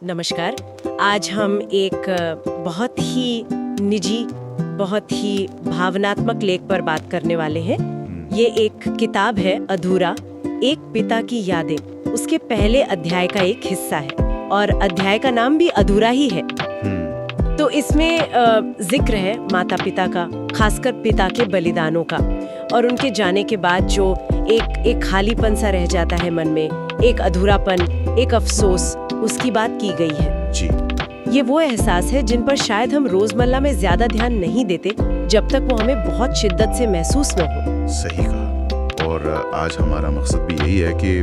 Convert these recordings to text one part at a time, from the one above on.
नमस्कार। आज हम एक बहुत ही निजी, बहुत ही भावनात्मक लेख पर बात करने वाले हैं। ये एक किताब है अधूरा, एक पिता की यादें। उसके पहले अध्याय का एक हिस्सा है और अध्याय का नाम भी अधूरा ही है। तो इसमें जिक्र है माता पिता का, खासकर पिता के बलिदानों का और उनके जाने के बाद जो एक खालीपन सा रह जाता है मन में, एक अधूरापन, एक अफसोस, उसकी बात की गई है जी। ये वो एहसास है जिन पर शायद हम रोजमर्रा में ज्यादा ध्यान नहीं देते जब तक वो हमें बहुत शिद्दत से महसूस न हो। सही कहा। और आज हमारा मकसद भी यही है कि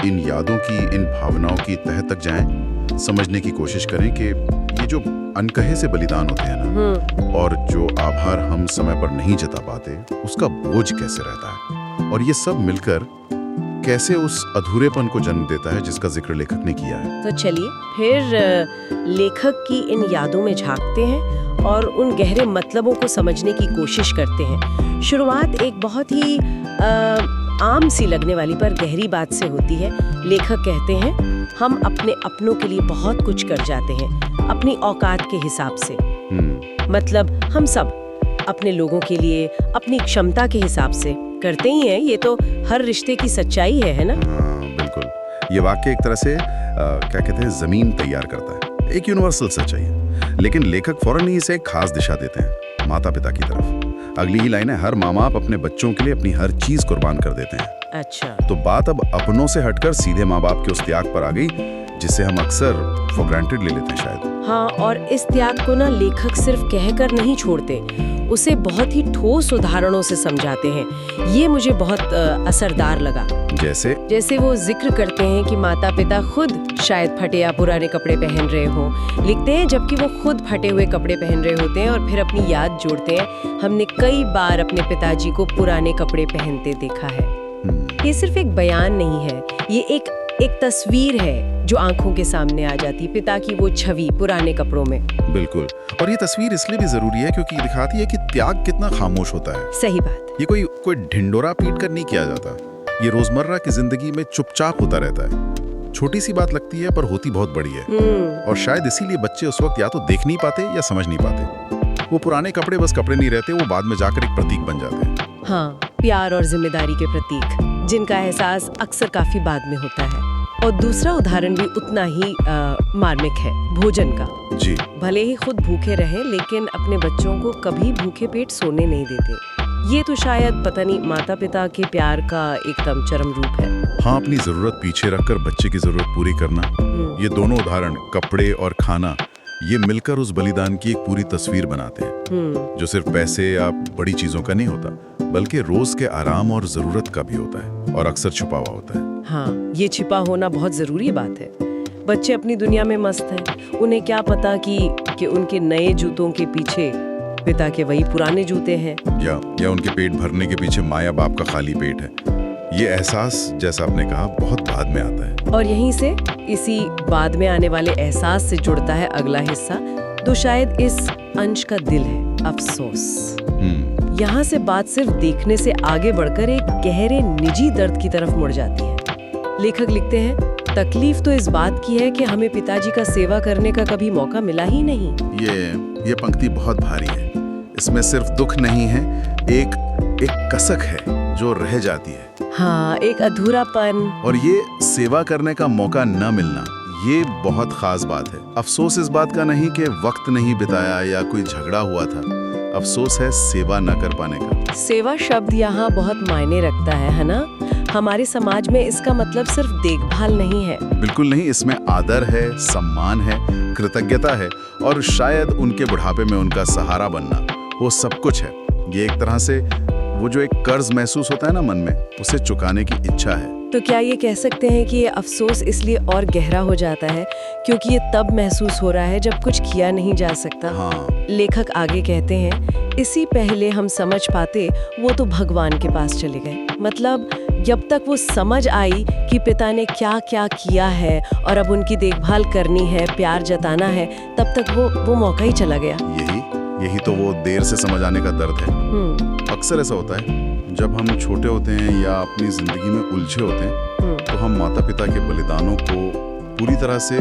इन यादों की, इन भावनाओं की तह तक जाएं, समझने की कोशिश करें कि ये जो अनकहे से बलिदान होते हैं ना, और जो आभार हम समय पर नहीं जता पाते, उसका बोझ कैसे रहता है और ये सब मिलकर कैसे उस अधूरेपन को जन्म देता है जिसका जिक्र लेखक ने किया है। तो चलिए फिर लेखक की इन यादों में झांकते हैं और उन गहरे मतलबों को समझने की कोशिश करते हैं। शुरुआत एक बहुत ही आम सी लगने वाली पर गहरी बात से होती है। लेखक कहते हैं, हम अपने अपनों के लिए बहुत कुछ कर जाते हैं, अपनी औकात के हिसाब से। मतलब हम सब अपने लोगों के लिए अपनी क्षमता के हिसाब से करते ही हैं। ये तो हर रिश्ते की सच्चाई है ना? हाँ, बिल्कुल। ये वाक्य एक तरह से क्या कहते हैं, जमीन तैयार करता है, एक यूनिवर्सल सच्चाई है। लेकिन लेखक फौरन ही इसे एक खास दिशा देते हैं, माता पिता की तरफ। अगली ही लाइन है, हर माँ बाप अपने बच्चों के लिए अपनी हर चीज कुर्बान कर देते हैं। अच्छा। तो बात अब अपनों से हटकर सीधे माँ बाप के उस त्याग पर आ गई जिसे हम अक्सर फॉर ग्रांटेड ले लेते हैं शायद। हाँ, और इस त्याग को ना लेखक सिर्फ कहकर नहीं छोड़ते, उसे बहुत ही ठोस उदाहरणों से समझाते हैं। ये मुझे बहुत असरदार लगा। जैसे वो जिक्र करते हैं कि माता पिता खुद शायद फटे या पुराने कपड़े पहन रहे हों। लिखते हैं, जबकि वो खुद फटे हुए कपड़े पहन रहे होते हैं और फिर अपनी याद जोड़ते हैं, हमने कई बार अपने पिताजी को पुराने कपड़े पहनते देखा है। ये सिर्फ एक बयान नहीं है, ये एक तस्वीर है जो आंखों के सामने आ जाती है, पिता की वो छवि पुराने कपड़ों में। बिल्कुल। और ये तस्वीर इसलिए भी जरूरी है क्योंकि दिखाती है कि त्याग कितना खामोश होता है। सही बात। ये कोई ढिंडोरा पीट कर नहीं किया जाता। ये रोजमर्रा की जिंदगी में चुपचाप होता रहता है। छोटी सी बात लगती है पर होती बहुत बड़ी है। और शायद इसीलिए बच्चे उस वक्त या तो देख नहीं पाते या समझ नहीं पाते। वो पुराने कपड़े बस कपड़े नहीं रहते, वो बाद में जाकर एक प्रतीक बन जाते हैं। हाँ, प्यार और जिम्मेदारी के प्रतीक, जिनका एहसास अक्सर काफी बाद में होता है। और दूसरा उदाहरण भी उतना ही मार्मिक है, भोजन का। जी। भले ही खुद भूखे रहें, लेकिन अपने बच्चों को कभी भूखे पेट सोने नहीं देते। ये तो शायद पता नहीं माता पिता के प्यार का एकदम चरम रूप है। हाँ, अपनी जरूरत पीछे रखकर बच्चे की जरूरत पूरी करना। ये दोनों उदाहरण, कपड़े और खाना, ये मिलकर उस बलिदान की एक पूरी तस्वीर बनाते हैं, जो सिर्फ पैसे या बड़ी चीजों का नहीं होता, बल्कि रोज के आराम और जरूरत का भी होता है और अक्सर छुपा हुआ होता है। हाँ, ये छिपा होना बहुत जरूरी बात है। बच्चे अपनी दुनिया में मस्त हैं, उन्हें क्या पता कि उनके नए जूतों के पीछे पिता के वही पुराने जूते हैं, या उनके पेट भरने के पीछे माँ या बाप का खाली पेट है। ये एहसास, जैसा आपने कहा, बहुत बाद में आता है। और यहीं से, इसी बाद में आने वाले एहसास से जुड़ता है अगला हिस्सा, तो शायद इस अंश का दिल है, अफसोस। यहाँ से बात सिर्फ देखने से आगे बढ़कर एक गहरे निजी दर्द की तरफ मुड़ जाती है। लेखक लिखते हैं, तकलीफ तो इस बात की है कि हमें पिताजी का सेवा करने का कभी मौका मिला ही नहीं। ये पंक्ति बहुत भारी है। इसमें सिर्फ दुख नहीं है, एक कसक है जो रह जाती है। हाँ, एक अधूरापन। और ये सेवा करने का मौका न मिलना, ये बहुत खास बात है। अफसोस इस बात का नहीं कि वक्त नहीं बिताया या कोई झगड़ा हुआ था, अफसोस है सेवा न कर पाने का। सेवा शब्द यहाँ बहुत मायने रखता है ना? हमारे समाज में इसका मतलब सिर्फ देखभाल नहीं है। बिल्कुल नहीं, इसमें आदर है, सम्मान है, कृतज्ञता है और शायद उनके बुढ़ापे में उनका सहारा बनना, वो सब कुछ है। ये एक तरह से वो जो एक कर्ज महसूस होता है ना मन में, उसे चुकाने की इच्छा है। तो क्या ये कह सकते हैं कि ये अफसोस इसलिए और गहरा हो जाता है क्योंकि ये तब महसूस हो रहा है जब कुछ किया नहीं जा सकता? हाँ। लेखक आगे कहते हैं, इसी पहले हम समझ पाते वो तो भगवान के पास चले गए। मतलब जब तक वो समझ आई कि पिता ने क्या क्या किया है और अब उनकी देखभाल करनी है, प्यार जताना है, तब तक वो मौका ही चला गया। यही तो वो देर से समझ आने का दर्द है। अक्सर ऐसा होता है, जब हम छोटे होते हैं या अपनी जिंदगी में उलझे होते हैं, तो हम माता पिता के बलिदानों को पूरी तरह से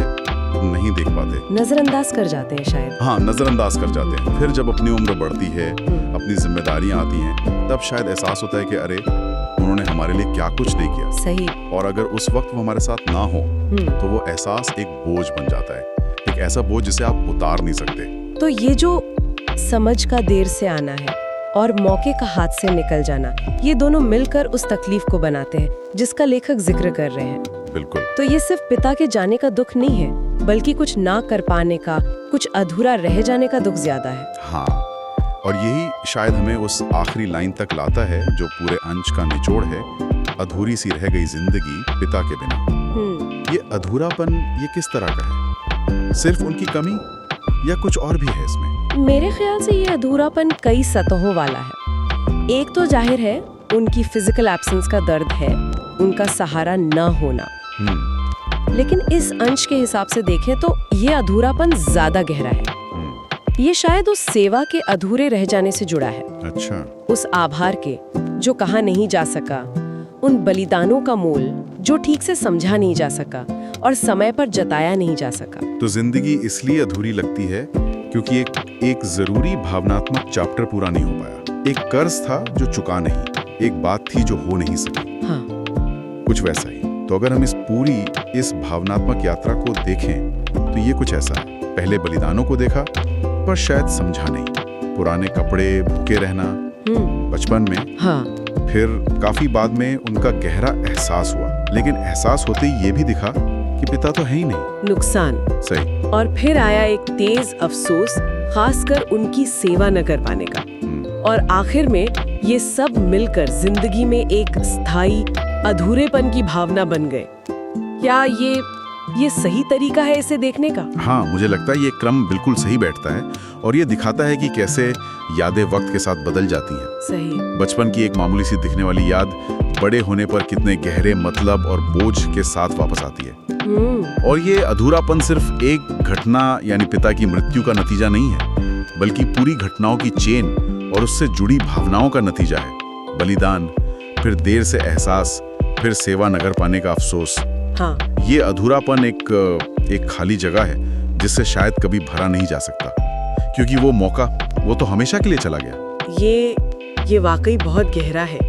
नहीं देख पाते। नजरअंदाज कर जाते हैं शायद। हाँ, नजरअंदाज कर जाते हैं। फिर जब अपनी उम्र बढ़ती है, अपनी जिम्मेदारियां आती हैं, तब शायद एहसास होता है कि अरे उन्होंने हमारे लिए क्या कुछ नहीं किया। सही। और अगर उस वक्त वो हमारे साथ ना हो तो वो एहसास एक बोझ बन जाता है, एक ऐसा बोझ जिसे आप उतार नहीं सकते। तो ये जो समझ का देर से आना है और मौके का हाथ से निकल जाना, ये दोनों मिलकर उस तकलीफ को बनाते हैं जिसका लेखक जिक्र कर रहे हैं। बिल्कुल। तो ये सिर्फ पिता के जाने का दुख नहीं है, बल्कि कुछ ना कर पाने का, कुछ अधूरा रह जाने का दुख ज्यादा है। हाँ, और यही शायद हमें उस आखिरी लाइन तक लाता है जो पूरे अंश का निचोड़ है, अधूरी सी रह गई जिंदगी पिता के बिना। ये अधूरापन ये किस तरह का है? सिर्फ उनकी कमी या कुछ और भी है इसमें? मेरे ख्याल से ये अधूरापन कई सतहों वाला है। एक तो जाहिर है उनकी फिजिकल एब्सेंस का दर्द है, उनका सहारा न होना। लेकिन इस अंश के हिसाब से देखें तो ये अधूरापन ज्यादा गहरा है। ये शायद उस सेवा के अधूरे रह जाने से जुड़ा है। अच्छा। उस आभार के जो कहा नहीं जा सका, उन बलिदानों का मोल जो ठीक से समझा नहीं जा सका और समय पर जताया नहीं जा सका। तो जिंदगी इसलिए अधूरी लगती है क्योंकि एक जरूरी भावनात्मक चैप्टर पूरा नहीं हो पाया। एक कर्ज था जो चुका नहीं, एक बात थी जो हो नहीं सकी। हाँ। कुछ वैसा ही। तो अगर हम इस भावनात्मक यात्रा को देखें तो ये कुछ ऐसा है। पहले बलिदानों को देखा पर शायद समझा नहीं। पुराने कपड़े, भूखे रहना बचपन में। हाँ। फिर काफी बाद में उनका गहरा एहसास हुआ, लेकिन एहसास होते ही ये भी दिखा कि पिता तो है ही नहीं। नुकसान। सही। और फिर आया एक तेज अफसोस, खासकर उनकी सेवा न कर पाने का। और आखिर में ये सब मिलकर जिंदगी में एक स्थायी अधूरेपन की भावना बन गए। क्या ये सही तरीका है इसे देखने का? हाँ, मुझे लगता है ये क्रम बिल्कुल सही बैठता है और ये दिखाता है कि कैसे यादें वक्त के साथ बदल जाती हैं। सही। बचपन की एक मामूली सी दिखने वाली याद बड़े होने पर कितने गहरे मतलब और बोझ के साथ वापस आती है। और ये अधूरापन सिर्फ एक घटना यानी पिता की मृत्यु का नतीजा नहीं है, बल्कि पूरी घटनाओं की चेन और उससे जुड़ी भावनाओं का नतीजा है। बलिदान, फिर देर से एहसास, फिर सेवा न कर पाने का अफसोस। हाँ। ये अधूरापन एक खाली जगह है जिससे शायद कभी भरा नहीं जा सकता, क्योंकि वो मौका वो तो हमेशा के लिए चला गया। ये वाकई बहुत गहरा है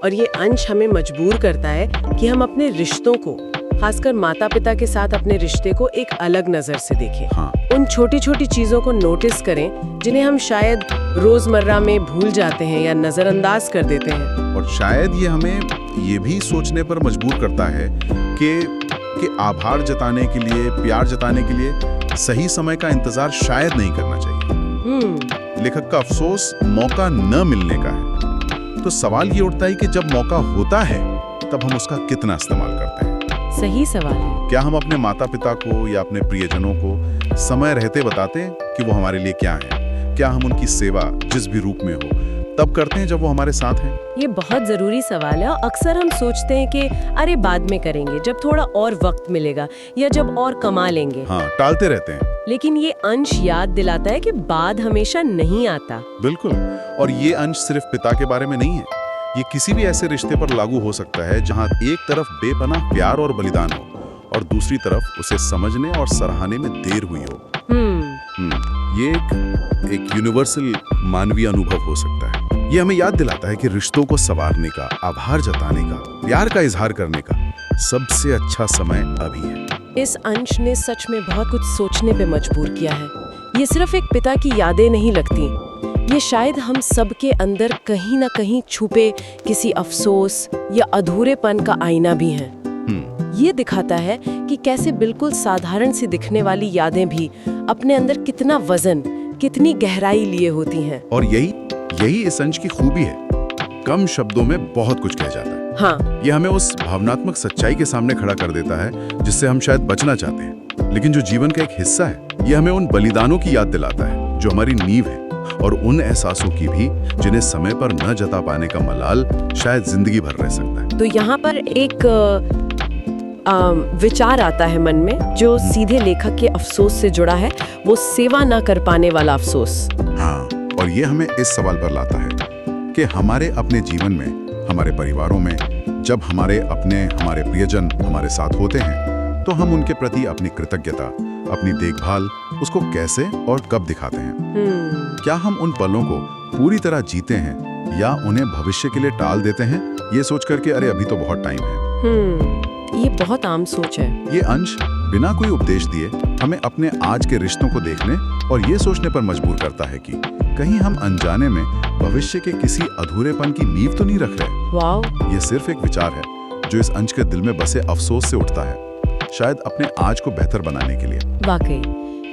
और ये अंश हमें मजबूर करता है कि हम अपने रिश्तों को, खासकर माता पिता के साथ अपने रिश्ते को एक अलग नजर से देखें। हाँ। उन छोटी छोटी चीजों को नोटिस करें जिन्हें हम शायद रोजमर्रा में भूल जाते हैं या नजरअंदाज कर देते हैं। और शायद ये हमें ये भी सोचने पर मजबूर करता है कि आभार जताने के लिए, प्यार जताने के लिए सही समय का इंतजार शायद नहीं करना चाहिए। लेखक का अफसोस मौका न मिलने का है। तो सवाल ये उठता है कि जब मौका होता है तब हम उसका कितना इस्तेमाल करते हैं? सही सवाल है। क्या हम अपने माता पिता को या अपने प्रियजनों को समय रहते बताते हैं कि वो हमारे लिए क्या है? क्या हम उनकी सेवा जिस भी रूप में हो तब करते हैं जब वो हमारे साथ हैं? ये बहुत जरूरी सवाल है। अक्सर हम सोचते हैं कि अरे बाद में करेंगे, जब थोड़ा और वक्त मिलेगा या जब और कमा लेंगे। हाँ, टालते रहते हैं। लेकिन ये अंश याद दिलाता है कि बाद हमेशा नहीं आता। बिल्कुल। और ये अंश सिर्फ पिता के बारे में नहीं है, ये किसी भी ऐसे रिश्ते पर लागू हो सकता है जहाँ एक तरफ बेपनाह प्यार और बलिदान हो और दूसरी तरफ उसे समझने और सराहने में देर हुई हो। ये एक यूनिवर्सल मानवीय अनुभव हो सकता है। ये हमें याद दिलाता है कि रिश्तों को संवारने का, आभार जताने का, प्यार का इजहार करने का सबसे अच्छा समय अभी है। इस अंश ने सच में बहुत कुछ सोचने पे मजबूर किया है। ये सिर्फ एक पिता की यादें नहीं लगती, ये शायद हम सब के अंदर कहीं ना कहीं छुपे किसी अफसोस या अधूरेपन का आईना भी है। ये दिखाता है कि कैसे बिल्कुल साधारण सी दिखने वाली यादें भी अपने अंदर कितना वजन, कितनी गहराई लिए होती हैं। और यही इस अंश की खूबी है, कम शब्दों में बहुत कुछ कह जाता है। हाँ। ये हमें उस भावनात्मक सच्चाई के सामने खड़ा कर देता है जिससे हम शायद बचना चाहते हैं, लेकिन जो जीवन का एक हिस्सा है। ये हमें उन बलिदानों की याद दिलाता है जो हमारी नींव है, और उन एहसासों की भी जिन्हें समय पर न जता पाने का मलाल शायद जिंदगी भर रह सकता है। तो यहाँ पर एक विचार आता है मन में जो सीधे लेखक के अफसोस से जुड़ा है, वो सेवा न कर पाने वाला अफसोस। हाँ, और ये हमें इस सवाल पर लाता है कि हमारे अपने जीवन में, हमारे परिवारों में, जब हमारे प्रियजन हमारे साथ होते हैं तो हम उनके प्रति अपनी कृतज्ञता, अपनी देखभाल उसको कैसे और कब दिखाते हैं। क्या हम उन पलों को पूरी तरह जीते हैं या उन्हें भविष्य के लिए टाल देते हैं, ये सोच करके अरे अभी तो बहुत टाइम है। ये बहुत आम सोच है। ये अंश बिना कोई उपदेश दिए हमें अपने आज के रिश्तों को देखने और ये सोचने पर मजबूर करता है कि कहीं हम अनजाने में भविष्य के किसी अधूरेपन की नींव तो नहीं रख रहे। वाह! ये सिर्फ एक विचार है जो इस अंश के दिल में बसे अफसोस से उठता है, शायद अपने आज को बेहतर बनाने के लिए। वाकई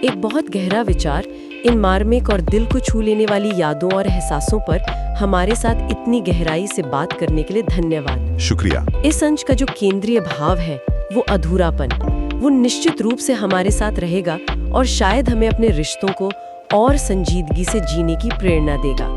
एक बहुत गहरा विचार। इन मार्मिक और दिल को छू लेने वाली यादों और एहसासों पर हमारे साथ इतनी गहराई से बात करने के लिए धन्यवाद। शुक्रिया। इस अंश का जो केंद्रीय भाव है वो अधूरापन, वो निश्चित रूप से हमारे साथ रहेगा और शायद हमें अपने रिश्तों को और संजीदगी से जीने की प्रेरणा देगा।